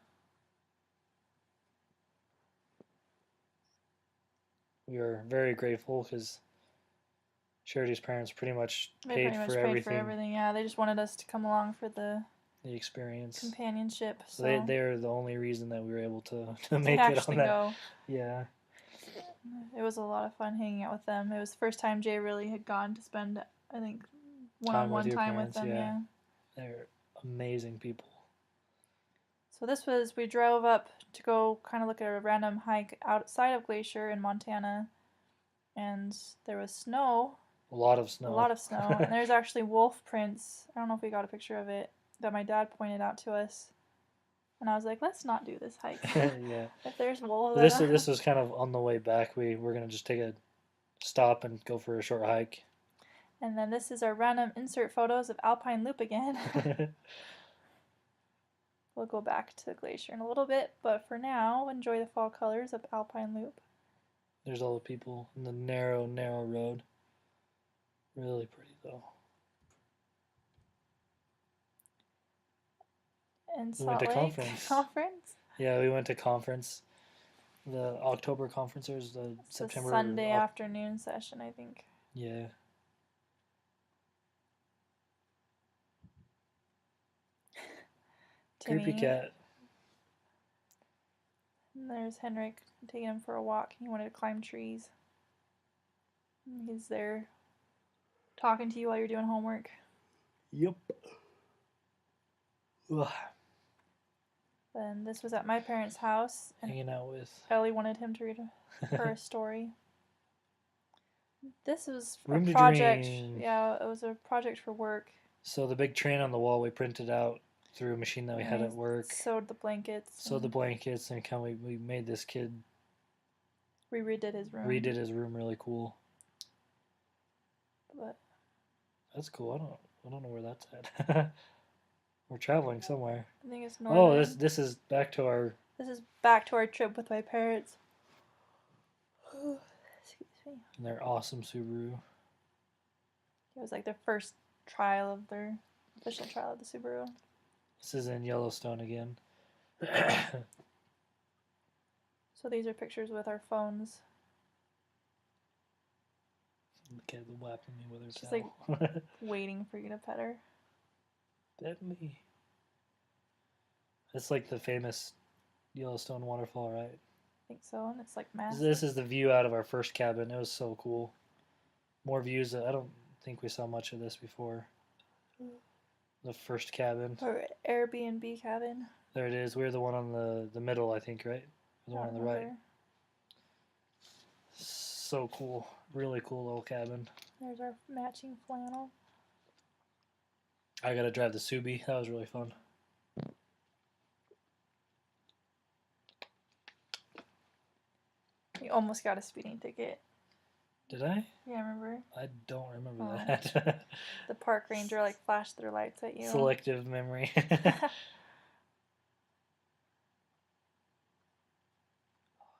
We are very grateful because Charity's parents pretty much paid for everything. Yeah, they just wanted us to come along for the experience, companionship. So they are the only reason that we were able to make it on that. Go. Yeah. It was a lot of fun hanging out with them. It was the first time Jay really had gone to spend, I think, one-on-one time with them. Yeah. They're amazing people. So we drove up to go kind of look at a random hike outside of Glacier in Montana, and there was snow. A lot of snow. And there's actually wolf prints. I don't know if we got a picture of it, that my dad pointed out to us. And I was like, let's not do this hike. Yeah. If there's wolves. This was kind of on the way back. We were going to just take a stop and go for a short hike. And then this is our random insert photos of Alpine Loop again. We'll go back to the glacier in a little bit, but for now, enjoy the fall colors of Alpine Loop. There's all the people in the narrow, narrow road. Really pretty, though. And we went to conference. Yeah, we went to conference. The October conference, or was the September? Sunday afternoon session, I think. Yeah. Creepy cat. And there's Henrik taking him for a walk. He wanted to climb trees. And he's there talking to you while you're doing homework. Yep. Ugh. Then this was at my parents' house. And hanging out with. Ellie wanted him to read her a story. This was Room a project. Dream. Yeah, it was a project for work. So the big train on the wall we printed out through a machine that we had at work. Sewed the blankets. And we made this kid. We redid his room. Redid his room really cool. But that's cool. I don't know where that's at. We're traveling somewhere. I think it's northern. Oh, this is back to our. This is back to our trip with my parents. Excuse me. And their awesome Subaru. It was like their first official trial of the Subaru. This is in Yellowstone again. So these are pictures with our phones. cat whapping me with her She's tail. like waiting for you to pet her. Pet me. It's like the famous Yellowstone waterfall, right? I think so, and it's like massive. This is the view out of our first cabin. It was so cool. More views. I don't think we saw much of this before. The first cabin. Or Airbnb cabin. There it is. We're the one on the middle, I think, right? The one on the right. So cool. Really cool little cabin. There's our matching flannel. I got to drive the Subi. That was really fun. You almost got a speeding ticket. Did I? Yeah, remember? I don't remember that. The park ranger like flashed their lights at you. Selective memory.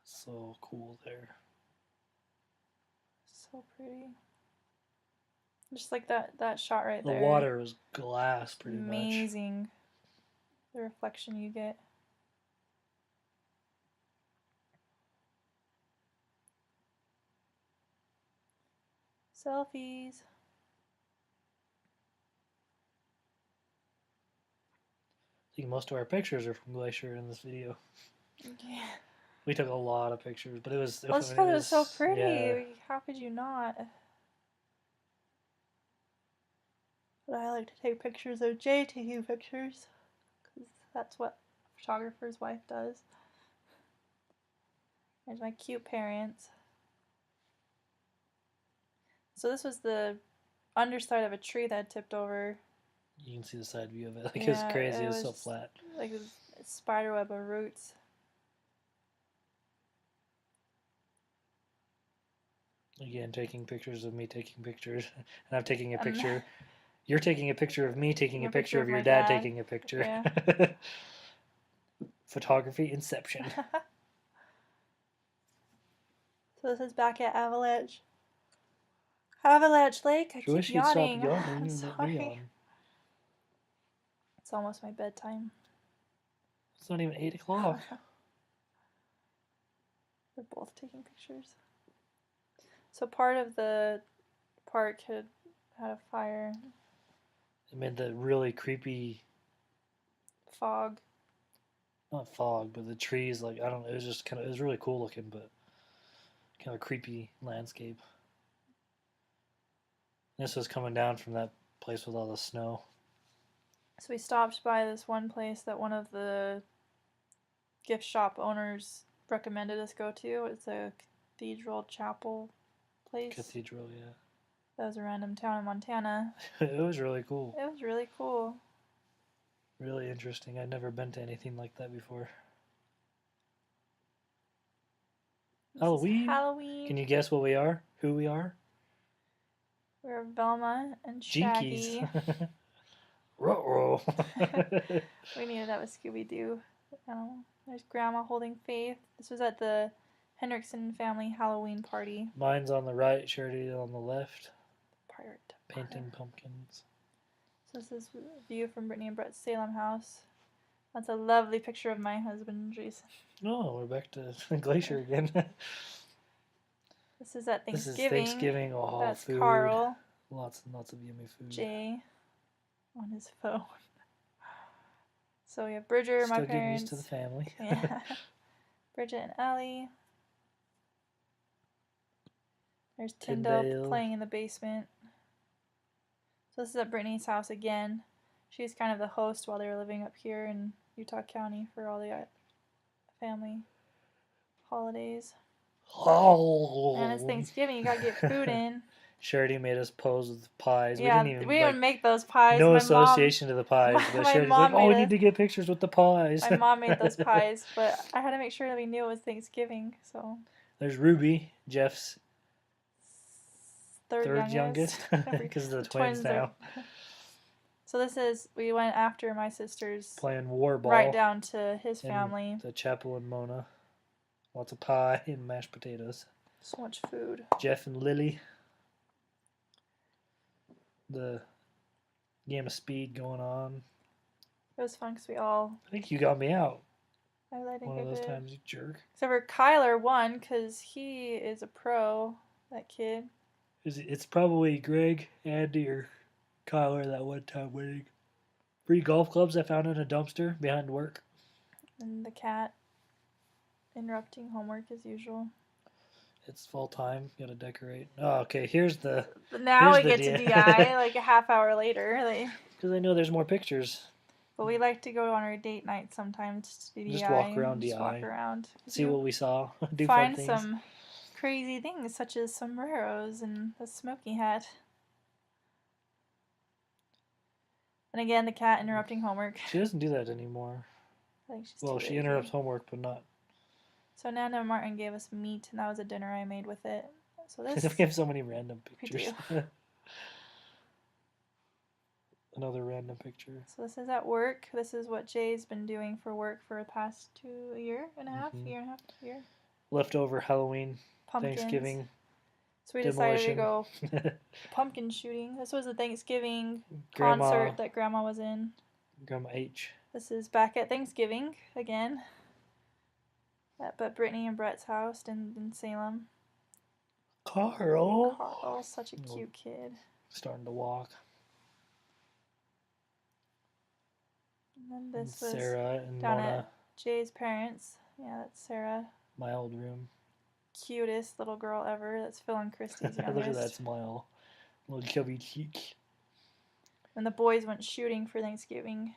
So cool there. So pretty. Just like that shot right The there. The water was glass pretty much. Amazing. The reflection you get. Selfies. I think most of our pictures are from Glacier in this video. Yeah. We took a lot of pictures, but it was... Well, it's because it was so pretty. Yeah. How could you not? But I like to take pictures of Jay taking pictures. Because that's what a photographer's wife does. There's my cute parents. So this was the underside of a tree that had tipped over. You can see the side view of it. Like, yeah, it was crazy. It was so flat. Like a spider web of roots. Again, taking pictures of me taking pictures. And I'm taking a picture. You're taking a picture of me taking a picture of your dad taking a picture. Yeah. Photography inception. So this is back at Avalanche. Avalanche Lake. I keep yawning. I'm sorry. It's almost my bedtime. It's not even 8 o'clock. They're both taking pictures. So part of the park had a fire. It made the really creepy fog. Not fog, but the trees. Like, I don't know. It was just kind of. It was really cool looking, but kind of a creepy landscape. This was coming down from that place with all the snow. So we stopped by this one place that one of the gift shop owners recommended us go to. It's a cathedral chapel place. Cathedral, yeah. That was a random town in Montana. It was really cool. It was really cool. Really interesting. I'd never been to anything like that before. Halloween? Can you guess what we are? Who we are? We're Velma and Shaggy. Jinkies. Ruh-roh. We needed to have a Scooby-Doo. There's Grandma holding Faith. This was at the Hendrickson family Halloween party. Mine's on the right, Sharity on the left. Pirate. Painting pumpkins. So this is a view from Brittany and Brett's Salem house. That's a lovely picture of my husband, Jason. Oh, we're back to Glacier again. This is at Thanksgiving. This is Thanksgiving. Oh, that's food. Carl. Lots and lots of yummy food. Jay on his phone. So we have Bridger, Still my parents. Still getting used to the family. Yeah. Bridget and Ellie. There's Tyndale playing in the basement. So this is at Brittany's house again. She's kind of the host while they were living up here in Utah County for all the family holidays. Oh. And it's Thanksgiving, you gotta get food in. Sharity made us pose with pies. Yeah, we didn't even make those pies. No association to the pies. But Sharity's like, we need to get pictures with the pies. My mom made those pies, but I had to make sure that we knew it was Thanksgiving. So there's Ruby, Jeff's third youngest. Because of the twins now. So this is, we went after my sister's playing war ball. Right down to his family. The chapel in Mona. Lots of pie and mashed potatoes. So much food. Jeff and Lily. The game of speed going on. It was fun because we all... I think you got me out. I think one of those times, you jerk. Except for Kyler won because he is a pro, that kid. It's probably Greg, Andy, or Kyler that one time winning. Free golf clubs I found in a dumpster behind work. And the cat interrupting homework as usual. It's fall time. Gotta decorate. Oh, okay. Here's the. But now we get to DI like a half hour later. Because I know there's more pictures. But we like to go on our date night sometimes to DI. Just walk around Just DI. walk around. See what we saw. Do find fun things. some crazy things such as sombreros and a smoky hat. And again, the cat interrupting homework. She doesn't do that anymore. I think she's Well, she interrupts homework, but not. So Nana Martin gave us meat, and that was a dinner I made with it. So this. We have so many random pictures. We do. Another random picture. So this is at work. This is what Jay's been doing for work for the past year and a half. Leftover Halloween, Pumpkins. Thanksgiving. So we decided to go pumpkin shooting. This was a Thanksgiving concert that Grandma was in. Grandma H. This is back at Thanksgiving again. At Brittany and Brett's house in Salem. Carl, such a cute kid. Starting to walk. And then this was Sarah and down Mona. at Jay's parents. Yeah, that's Sarah. My old room. Cutest little girl ever. That's Phil and Christy's youngest. Look at that smile. Little chubby cheek. And the boys went shooting for Thanksgiving.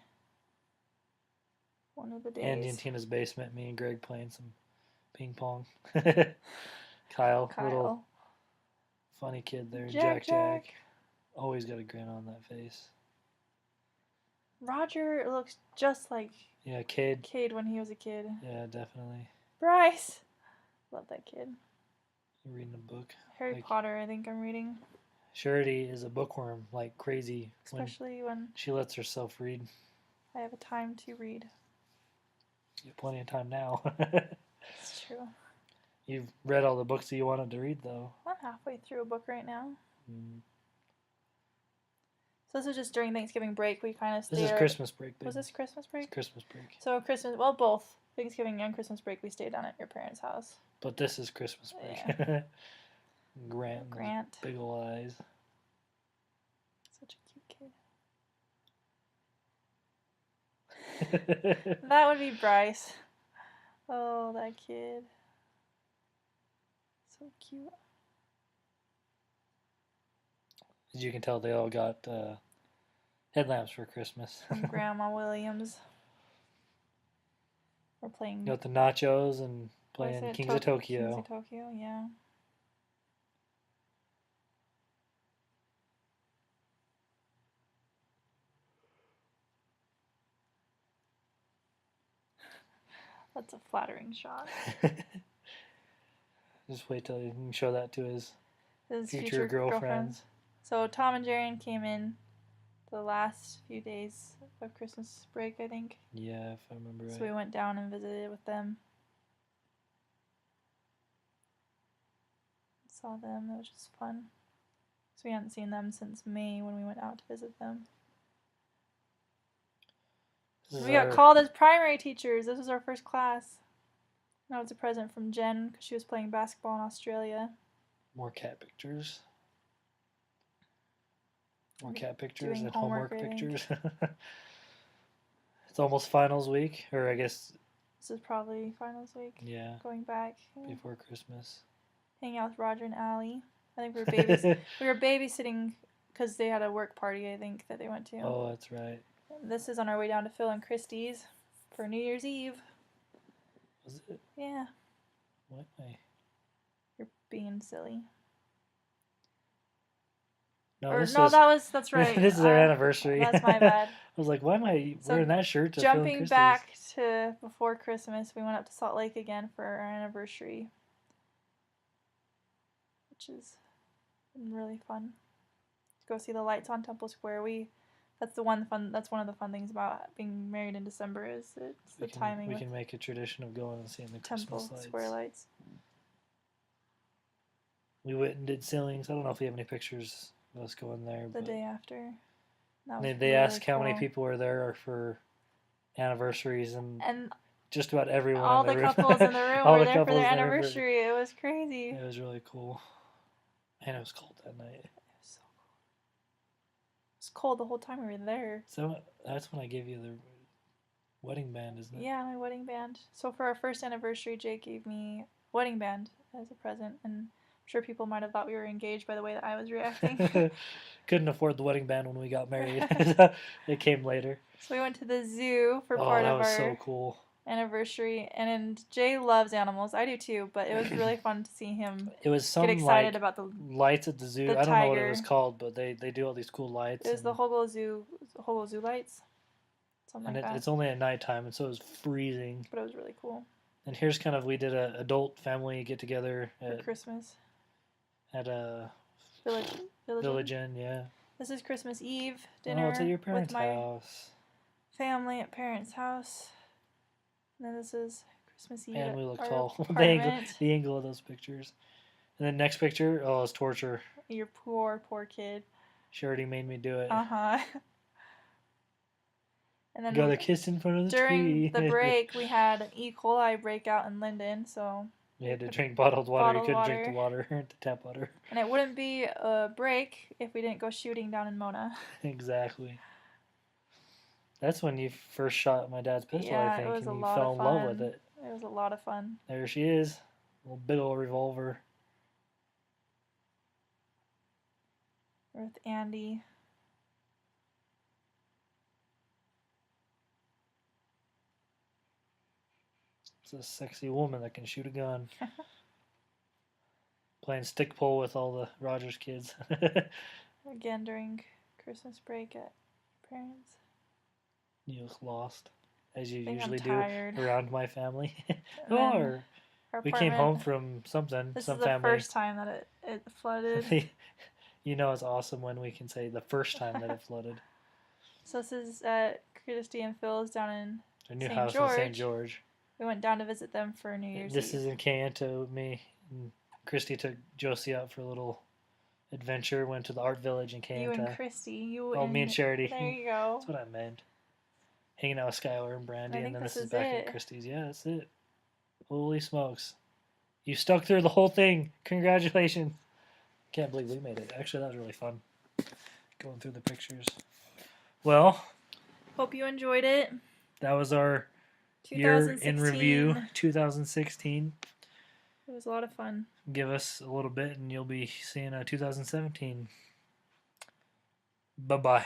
One of the days. Andy and Tina's basement. Me and Greg playing some ping pong. Kyle. Little funny kid there. Jack. Always got a grin on that face. Roger looks just like Cade when he was a kid. Yeah, definitely. Bryce. Love that kid. You're reading a book. Harry Potter, I think I'm reading. Sharity is a bookworm like crazy. Especially when she lets herself read. I have a time to read. You have plenty of time now. It's true. You've read all the books that you wanted to read, though. I'm halfway through a book right now. Mm. So this was just during Thanksgiving break. We kind of stayed. This is Christmas break. Baby. Was this Christmas break? It's Christmas break. So both Thanksgiving and Christmas break, we stayed down at your parents' house. But this is Christmas break. Yeah. Grant. Big ol' eyes. Such a cute kid. That would be Bryce. Oh, that kid. So cute. As you can tell, they all got headlamps for Christmas. From Grandma Williams. We're playing. You got the nachos and playing Kings of Tokyo. Kings of Tokyo, yeah. That's a flattering shot. Just wait till you can show that to his future girlfriends. girlfriends. So Tom and Jaren came in the last few days of Christmas break, I think. Yeah, if I remember right. So we went down and visited with them. Saw them. It was just fun. So we hadn't seen them since May when we went out to visit them. We got called as primary teachers. This was our first class. That was a present from Jen because she was playing basketball in Australia. More cat pictures. More cat pictures and homework pictures. It's almost finals week, or I guess... This is probably finals week. Yeah. Going back. Before Christmas. Hanging out with Roger and Allie. I think we were babysitting because they had a work party, I think, that they went to. Oh, that's right. This is on our way down to Phil and Christy's for New Year's Eve. Was it? Yeah. What? You're being silly. No, that's right. This is our anniversary. That's my bad. I was like, why am I wearing that shirt to jumping back to before Christmas, we went up to Salt Lake again for our anniversary, which is really fun. Go see the lights on Temple Square. That's one of the fun things about being married in December is it's the timing. We can make a tradition of going and seeing the Christmas Temple Square lights. We went and did ceilings. I don't know if we have any pictures of us going there. The day after. They asked how many people were there for anniversaries, and just about everyone. All the couples in the room were there for their anniversary. It was crazy. It was really cool. Man, it was cold that night. It was so cold. It was cold the whole time we were there. So that's when I gave you the wedding band, isn't it? Yeah, my wedding band. So for our first anniversary, Jake gave me a wedding band as a present, and I'm sure people might have thought we were engaged by the way that I was reacting. Couldn't afford the wedding band when we got married. It came later. So we went to the zoo for Oh, part that of was our so cool. anniversary, and Jay loves animals. I do too, but it was really fun to see him It was some get excited like about the lights at the zoo. the I don't know what it was tiger. called, but they do all these cool lights. It was the Hogle Zoo lights, something and like that. it's only at nighttime, and so it was freezing. But it was really cool And here's kind of we did a adult family get together for Christmas. at a Village Inn, yeah. This is Christmas Eve Oh, dinner it's at your parents' with my house. family at parents' house. And then this is Christmas Eve. And we look our tall. apartment. the angle of those pictures. And then next picture, oh, it's torture. Your poor kid. Sharity made me do it. And then Got a kiss in front of the tree. during the break, we had an E. coli breakout in Linden, so we had to drink bottled water. You couldn't water. drink the water, the tap water. And it wouldn't be a break if we didn't go shooting down in Mona. Exactly. That's when you first shot my dad's pistol, Yeah, I think, it was and a you lot fell of in love fun. with it. It was a lot of fun. There she is. Little big old revolver. We're with Andy. It's a sexy woman that can shoot a gun. Playing stick pole with all the Rogers kids. Again during Christmas break at parents. You look lost, as you I think usually I'm do tired. around my family. Then our we came home apartment- from something. This some is the family. first time that it flooded. You know it's awesome when we can say the first time that it flooded. So this is at Christy and Phil's down in Our new St. house in St. George. We went down to visit them for New Year's This Eve. is in Kayenta. Me and Christy took Josie out for a little adventure. Went to the art village in Kayenta. You and Christy. Me and Sharity. There you go. That's what I meant. Hanging out with Skylar and Brandy, I think and then this this is is back it. at Christie's. Yeah, that's it. Holy smokes. You stuck through the whole thing. Congratulations. Can't believe we made it. Actually, that was really fun. Going through the pictures. Well, Hope you enjoyed it. that was our year in 2016. review 2016. It was a lot of fun. Give us a little bit, and you'll be seeing 2017. Bye-bye.